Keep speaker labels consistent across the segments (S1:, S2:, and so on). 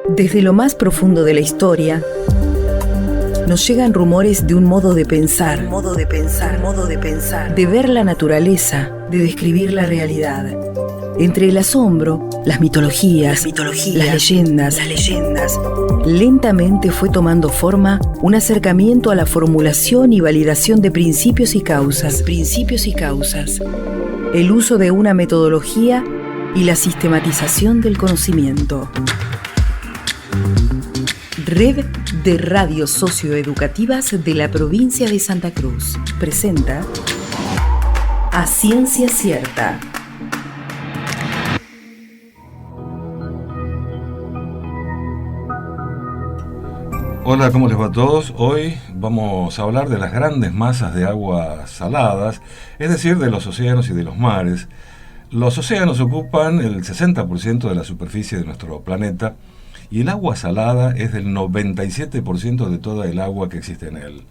S1: Desde lo más profundo de la historia, nos llegan rumores de un modo de pensar, de ver la naturaleza, de describir la realidad. Entre el asombro, las mitologías, las leyendas, lentamente fue tomando forma un acercamiento a la formulación y validación de principios y causas. El uso de una metodología y la sistematización del conocimiento. Red de Radios Socioeducativas de la provincia de Santa Cruz presenta A Ciencia Cierta.
S2: Hola, ¿cómo les va a todos? Hoy vamos a hablar de las grandes masas de aguas saladas, es decir, de los océanos y de los mares. Los océanos ocupan el 60% de la superficie de nuestro planeta y el agua salada es del 97% de toda el agua que existe en él.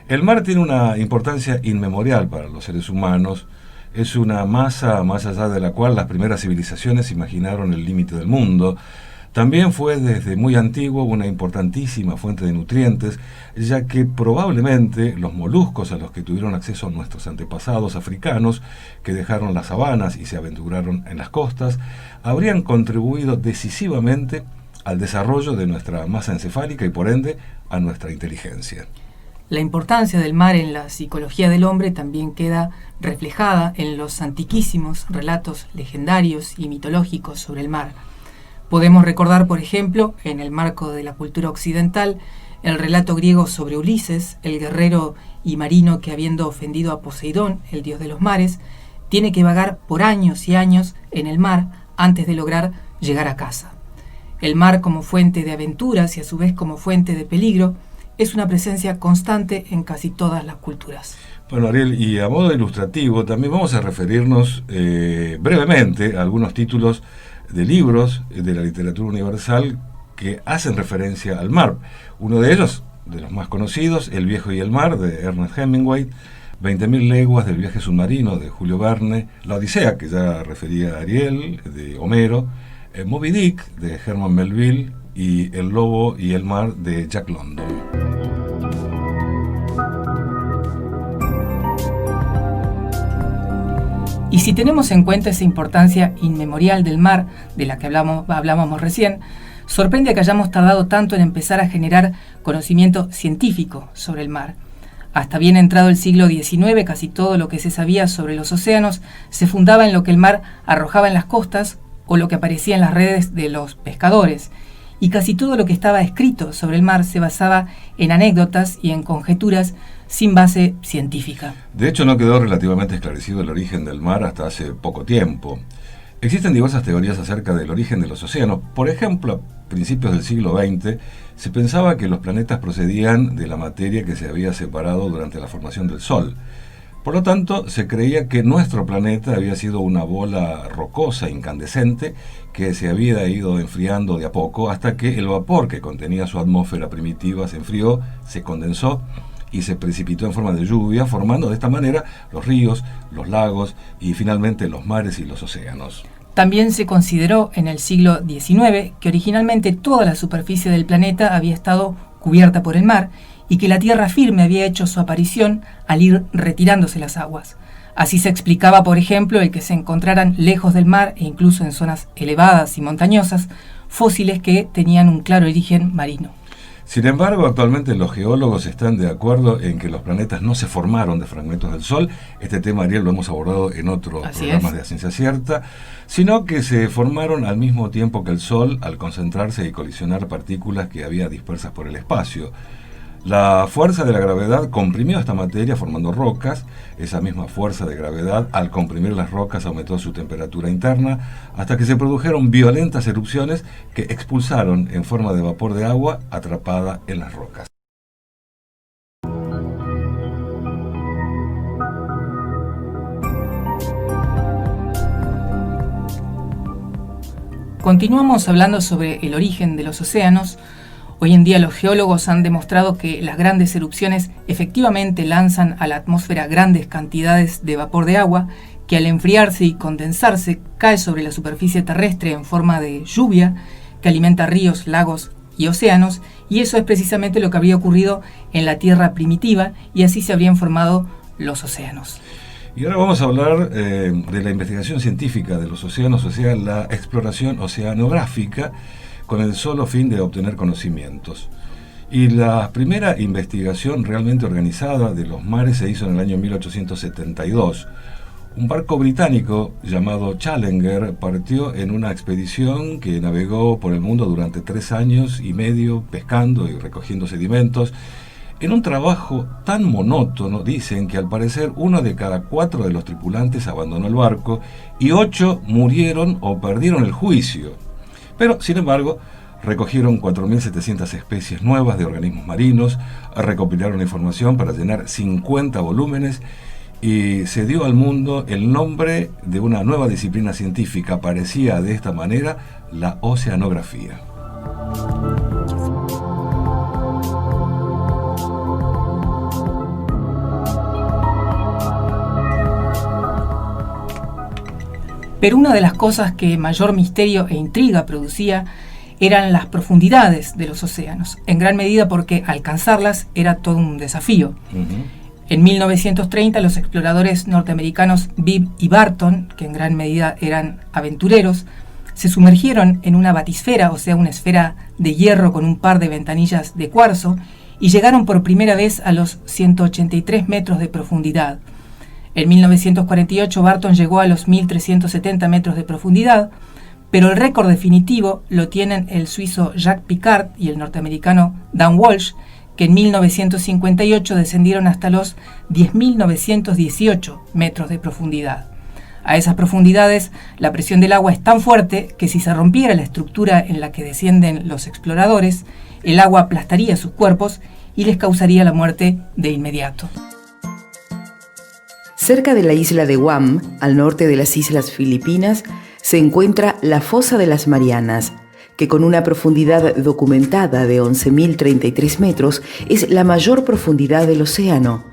S2: El mar tiene una importancia inmemorial para los seres humanos. Es una masa más allá de la cual las primeras civilizaciones imaginaron el límite del mundo. También fue desde muy antiguo una importantísima fuente de nutrientes, ya que probablemente los moluscos a los que tuvieron acceso nuestros antepasados africanos, que dejaron las sabanas y se aventuraron en las costas, habrían contribuido decisivamente al desarrollo de nuestra masa encefálica y por ende a nuestra inteligencia.
S3: La importancia del mar en la psicología del hombre también queda reflejada en los antiquísimos relatos legendarios y mitológicos sobre el mar. Podemos recordar, por ejemplo, en el marco de la cultura occidental, el relato griego sobre Ulises, el guerrero y marino que, habiendo ofendido a Poseidón, el dios de los mares, tiene que vagar por años y años en el mar antes de lograr llegar a casa. El mar, como fuente de aventuras y a su vez como fuente de peligro, es una presencia constante en casi todas las culturas.
S2: Bueno, Ariel, y a modo ilustrativo también vamos a referirnos brevemente a algunos títulos de libros de la literatura universal que hacen referencia al mar. Uno de ellos, de los más conocidos, El viejo y el mar, de Ernest Hemingway, 20.000 leguas del viaje submarino, de Julio Verne, La Odisea, que ya refería a Ariel, de Homero, Moby Dick, de Herman Melville, y El lobo y el mar, de Jack London.
S3: Y si tenemos en cuenta esa importancia inmemorial del mar, de la que hablábamos recién, sorprende que hayamos tardado tanto en empezar a generar conocimiento científico sobre el mar. Hasta bien entrado el siglo XIX, casi todo lo que se sabía sobre los océanos se fundaba en lo que el mar arrojaba en las costas o lo que aparecía en las redes de los pescadores. Y casi todo lo que estaba escrito sobre el mar se basaba en anécdotas y en conjeturas sin base científica.
S2: De hecho, no quedó relativamente esclarecido el origen del mar hasta hace poco tiempo. Existen diversas teorías acerca del origen de los océanos. Por ejemplo, a principios del siglo XX, se pensaba que los planetas procedían de la materia que se había separado durante la formación del Sol. Por lo tanto, se creía que nuestro planeta había sido una bola rocosa, incandescente, que se había ido enfriando de a poco hasta que el vapor que contenía su atmósfera primitiva se enfrió, se condensó y se precipitó en forma de lluvia, formando de esta manera los ríos, los lagos y finalmente los mares y los océanos.
S3: También se consideró en el siglo XIX que originalmente toda la superficie del planeta había estado cubierta por el mar y que la tierra firme había hecho su aparición al ir retirándose las aguas. Así se explicaba, por ejemplo, el que se encontraran lejos del mar e incluso en zonas elevadas y montañosas fósiles que tenían un claro origen marino.
S2: Sin embargo, actualmente los geólogos están de acuerdo en que los planetas no se formaron de fragmentos del Sol. Este tema, Ariel, lo hemos abordado en otros programas de A Ciencia Cierta, sino que se formaron al mismo tiempo que el Sol al concentrarse y colisionar partículas que había dispersas por el espacio. La fuerza de la gravedad comprimió esta materia formando rocas. Esa misma fuerza de gravedad, al comprimir las rocas, aumentó su temperatura interna hasta que se produjeron violentas erupciones que expulsaron en forma de vapor de agua atrapada en las rocas.
S3: Continuamos hablando sobre el origen de los océanos. Hoy en día los geólogos han demostrado que las grandes erupciones efectivamente lanzan a la atmósfera grandes cantidades de vapor de agua que al enfriarse y condensarse cae sobre la superficie terrestre en forma de lluvia que alimenta ríos, lagos y océanos, y eso es precisamente lo que habría ocurrido en la Tierra primitiva, y así se habrían formado los océanos.
S2: Y ahora vamos a hablar de la investigación científica de los océanos, o sea, la exploración oceanográfica, con el solo fin de obtener conocimientos. Y la primera investigación realmente organizada de los mares se hizo en el año 1872. Un barco británico llamado Challenger partió en una expedición que navegó por el mundo durante 3 años y medio pescando y recogiendo sedimentos. En un trabajo tan monótono, dicen que al parecer 1 de cada 4 de los tripulantes abandonó el barco y 8 murieron o perdieron el juicio. Pero, sin embargo, recogieron 4.700 especies nuevas de organismos marinos, recopilaron información para llenar 50 volúmenes y se dio al mundo el nombre de una nueva disciplina científica. Aparecía de esta manera la oceanografía.
S3: Pero una de las cosas que mayor misterio e intriga producía eran las profundidades de los océanos, en gran medida porque alcanzarlas era todo un desafío. En 1930 los exploradores norteamericanos Bibb y Barton, que en gran medida eran aventureros, se sumergieron en una batisfera, o sea, una esfera de hierro con un par de ventanillas de cuarzo, y llegaron por primera vez a los 183 metros de profundidad. En 1948 Barton llegó a los 1.370 metros de profundidad, pero el récord definitivo lo tienen el suizo Jacques Piccard y el norteamericano Dan Walsh, que en 1958 descendieron hasta los 10.918 metros de profundidad. A esas profundidades, la presión del agua es tan fuerte que si se rompiera la estructura en la que descienden los exploradores, el agua aplastaría sus cuerpos y les causaría la muerte de inmediato.
S1: Cerca de la isla de Guam, al norte de las Islas Filipinas, se encuentra la Fosa de las Marianas, que con una profundidad documentada de 11.033 metros es la mayor profundidad del océano.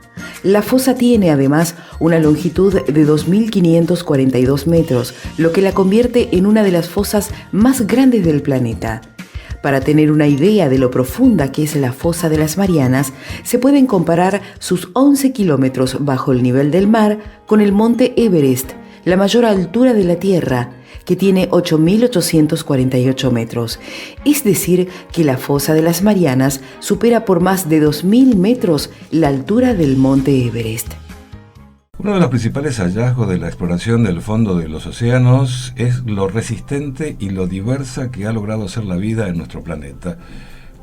S1: La fosa tiene además una longitud de 2.542 metros, lo que la convierte en una de las fosas más grandes del planeta. Para tener una idea de lo profunda que es la Fosa de las Marianas, se pueden comparar sus 11 kilómetros bajo el nivel del mar con el monte Everest, la mayor altura de la Tierra, que tiene 8.848 metros. Es decir, que la Fosa de las Marianas supera por más de 2.000 metros la altura del monte Everest.
S2: Uno de los principales hallazgos de la exploración del fondo de los océanos es lo resistente y lo diversa que ha logrado ser la vida en nuestro planeta.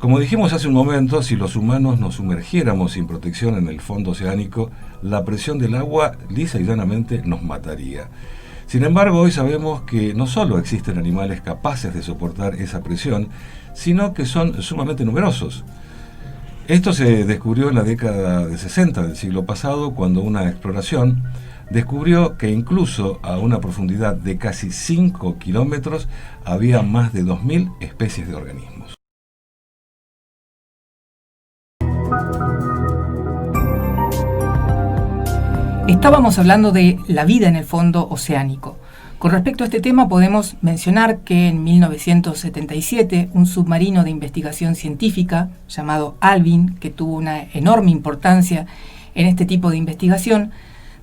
S2: Como dijimos hace un momento, si los humanos nos sumergiéramos sin protección en el fondo oceánico, la presión del agua lisa y llanamente nos mataría. Sin embargo, hoy sabemos que no solo existen animales capaces de soportar esa presión, sino que son sumamente numerosos. Esto se descubrió en la década de 60 del siglo pasado, cuando una exploración descubrió que incluso a una profundidad de casi 5 kilómetros había más de 2.000 especies de organismos.
S3: Estábamos hablando de la vida en el fondo oceánico. Con respecto a este tema podemos mencionar que en 1977 un submarino de investigación científica llamado Alvin, que tuvo una enorme importancia en este tipo de investigación,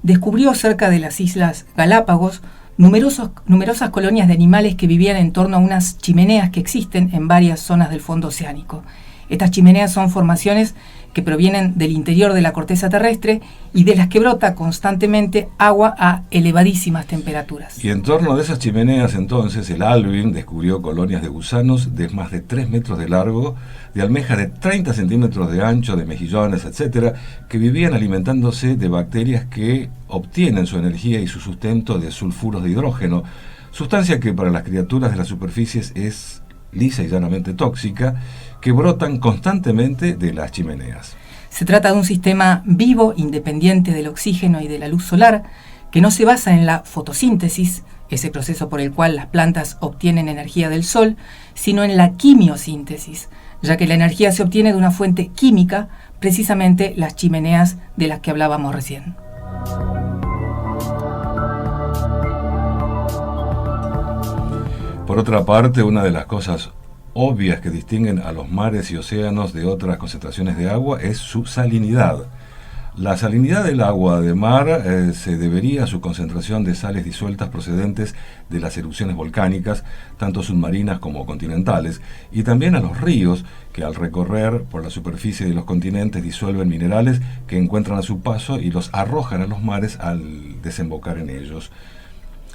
S3: descubrió cerca de las Islas Galápagos numerosas colonias de animales que vivían en torno a unas chimeneas que existen en varias zonas del fondo oceánico. Estas chimeneas son formaciones que provienen del interior de la corteza terrestre y de las que brota constantemente agua a elevadísimas temperaturas.
S2: Y en torno de esas chimeneas entonces el Alvin descubrió colonias de gusanos de más de 3 metros de largo, de almejas de 30 centímetros de ancho, de mejillones, etc., que vivían alimentándose de bacterias que obtienen su energía y su sustento de sulfuros de hidrógeno, sustancia que para las criaturas de las superficies es lisa y llanamente tóxica, que brotan constantemente de las chimeneas.
S3: Se trata de un sistema vivo, independiente del oxígeno y de la luz solar, que no se basa en la fotosíntesis, ese proceso por el cual las plantas obtienen energía del sol, sino en la quimiosíntesis, ya que la energía se obtiene de una fuente química, precisamente las chimeneas de las que hablábamos recién.
S2: Por otra parte, una de las cosas obvias que distinguen a los mares y océanos de otras concentraciones de agua es su salinidad. La salinidad del agua de mar se debería a su concentración de sales disueltas procedentes de las erupciones volcánicas, tanto submarinas como continentales, y también a los ríos que al recorrer por la superficie de los continentes disuelven minerales que encuentran a su paso y los arrojan a los mares al desembocar en ellos.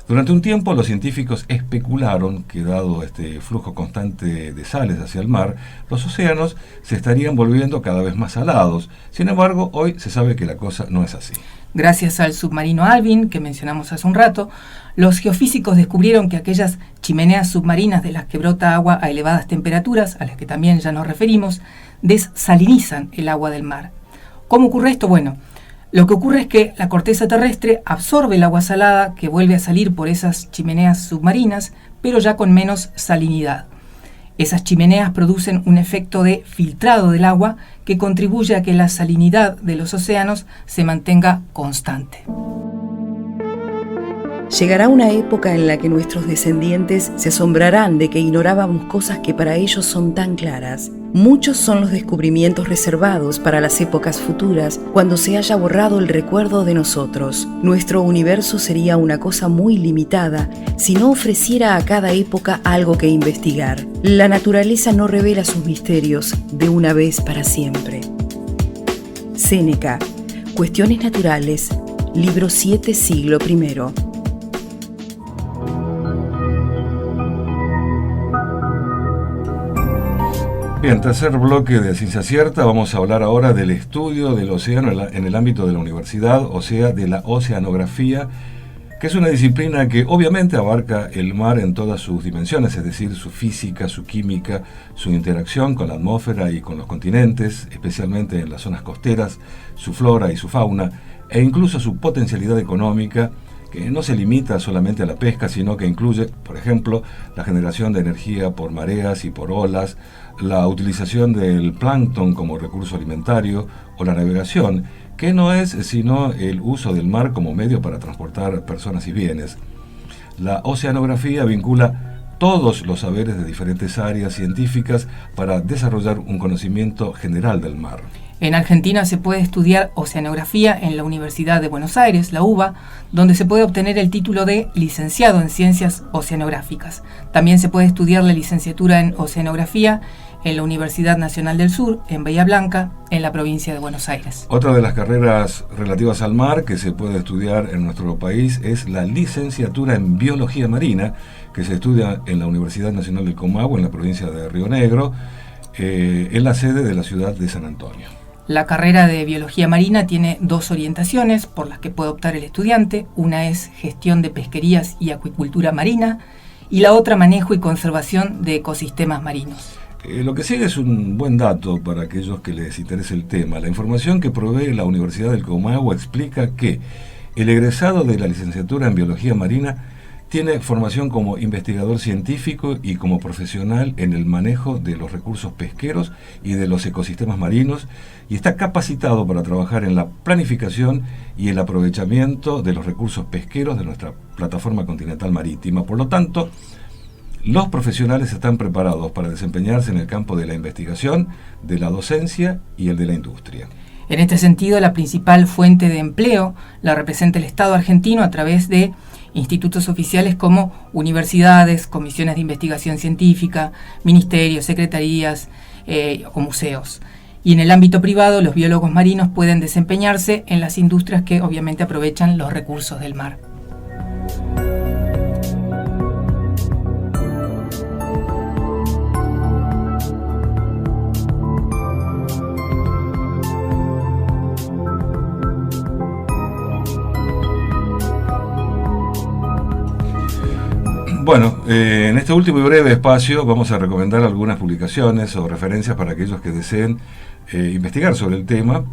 S2: Durante un tiempo los científicos especularon que dado este flujo constante de sales hacia el mar, los océanos se estarían volviendo cada vez más salados. Sin embargo, hoy se sabe que la cosa no es así.
S3: Gracias al submarino Alvin, que mencionamos hace un rato, los geofísicos descubrieron que aquellas chimeneas submarinas de las que brota agua a elevadas temperaturas, a las que también ya nos referimos, desalinizan el agua del mar. ¿Cómo ocurre esto? Bueno, lo que ocurre es que la corteza terrestre absorbe el agua salada que vuelve a salir por esas chimeneas submarinas, pero ya con menos salinidad. Esas chimeneas producen un efecto de filtrado del agua que contribuye a que la salinidad de los océanos se mantenga constante.
S1: Llegará una época en la que nuestros descendientes se asombrarán de que ignorábamos cosas que para ellos son tan claras. Muchos son los descubrimientos reservados para las épocas futuras, cuando se haya borrado el recuerdo de nosotros. Nuestro universo sería una cosa muy limitada si no ofreciera a cada época algo que investigar. La naturaleza no revela sus misterios de una vez para siempre. Séneca, Cuestiones Naturales, libro 7, siglo I.
S2: Bien, tercer bloque de Ciencia Cierta. Vamos a hablar ahora del estudio del océano en el ámbito de la universidad, o sea, de la oceanografía, que es una disciplina que obviamente abarca el mar en todas sus dimensiones, es decir, su física, su química, su interacción con la atmósfera y con los continentes, especialmente en las zonas costeras, su flora y su fauna, e incluso su potencialidad económica, que no se limita solamente a la pesca, sino que incluye, por ejemplo, la generación de energía por mareas y por olas, la utilización del plancton como recurso alimentario o la navegación, que no es sino el uso del mar como medio para transportar personas y bienes. La oceanografía vincula todos los saberes de diferentes áreas científicas para desarrollar un conocimiento general del mar.
S3: En Argentina se puede estudiar oceanografía en la Universidad de Buenos Aires, la UBA, donde se puede obtener el título de licenciado en Ciencias Oceanográficas. También se puede estudiar la licenciatura en Oceanografía en la Universidad Nacional del Sur, en Bahía Blanca, en la provincia de Buenos Aires.
S2: Otra de las carreras relativas al mar que se puede estudiar en nuestro país es la licenciatura en Biología Marina, que se estudia en la Universidad Nacional del Comahue, en la provincia de Río Negro, en la sede de la ciudad de San Antonio.
S3: La carrera de Biología Marina tiene dos orientaciones por las que puede optar el estudiante. Una es Gestión de Pesquerías y Acuicultura Marina y la otra Manejo y Conservación de Ecosistemas Marinos.
S2: Lo que sigue es un buen dato para aquellos que les interese el tema. La información que provee la Universidad del Comahue explica que el egresado de la licenciatura en Biología Marina tiene formación como investigador científico y como profesional en el manejo de los recursos pesqueros y de los ecosistemas marinos, y está capacitado para trabajar en la planificación y el aprovechamiento de los recursos pesqueros de nuestra plataforma continental marítima. Por lo tanto, los profesionales están preparados para desempeñarse en el campo de la investigación, de la docencia y el de la industria.
S3: En este sentido, la principal fuente de empleo la representa el Estado argentino a través de institutos oficiales como universidades, comisiones de investigación científica, ministerios, secretarías o museos. Y en el ámbito privado, los biólogos marinos pueden desempeñarse en las industrias que obviamente aprovechan los recursos del mar.
S2: Bueno, en este último y breve espacio vamos a recomendar algunas publicaciones o referencias para aquellos que deseen investigar sobre el tema.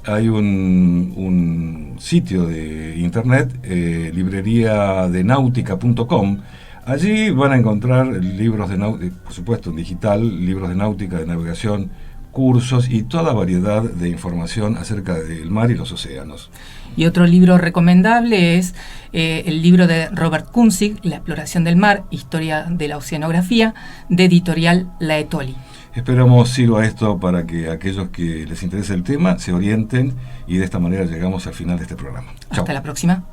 S2: Hay un sitio de internet, libreriadenautica.com. Allí van a encontrar libros de náutica, por supuesto en digital, libros de náutica, de navegación, cursos y toda variedad de información acerca del mar y los océanos.
S3: Y otro libro recomendable es el libro de Robert Kunzig, La exploración del mar, historia de la oceanografía, de editorial Laetoli.
S2: Esperamos sirva esto para que aquellos que les interese el tema se orienten y de esta manera llegamos al final de este programa.
S3: Hasta la próxima.